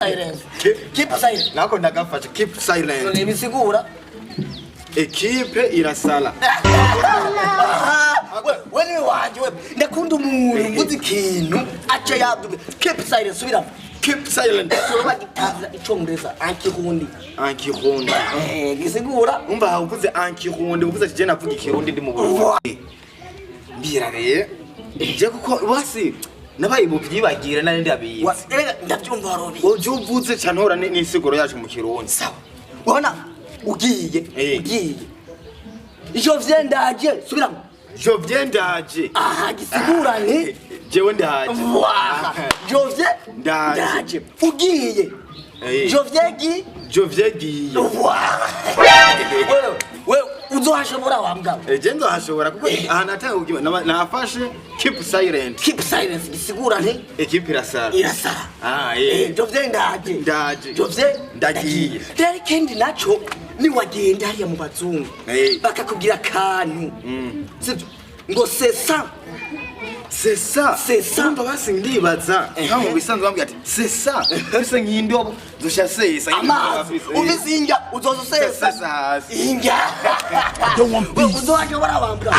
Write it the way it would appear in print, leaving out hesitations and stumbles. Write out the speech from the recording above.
silence. Keep silence. Nako ndagafasha keep silence. Ni bisigura. Ekipe irasala. Wewe waje wewe ndakunda umuntu mvuze ikintu acha yaduke keep silence subira Keep silent. Soba gitaza icongereza ankirundi. Ankirundi. Gisigura umva uvuze ankirundi uvuze je navuga ikirundi ndi mu Burundi. Mbirareye. Je kuko basi nabaye mu byibagira nari ndabizi. Erega ndabyumva robi. Uje uvuze cyane hora n'isiguro yacu mu kirundi. Sawa. Ubona ugiye. Ivyo vyendaje subiramo. Jo vyendaje. Aha gisigura ni jewe ndaje. Jovye ndaje. Ugiye. Jovyegi. Wewe uzohashobora wambwa. Je nzohashobora kuko aha natanga kugiba nafashe keep silent. Keep silence gisigura nti ekipe irasara. Irasara. Jovye ndaje. Jovye ndagiye. Dere kendi naco ni wagenda hariya mu bazungu. Bakakubwira kantu. Sivyo ngo sesa. Umva basi ndibaza nkaho bisanzwe bambwira ati sesa bise nk'indobo zosha sesa amazi ubizinga uzozo sesa inga uzohashobora wambwa.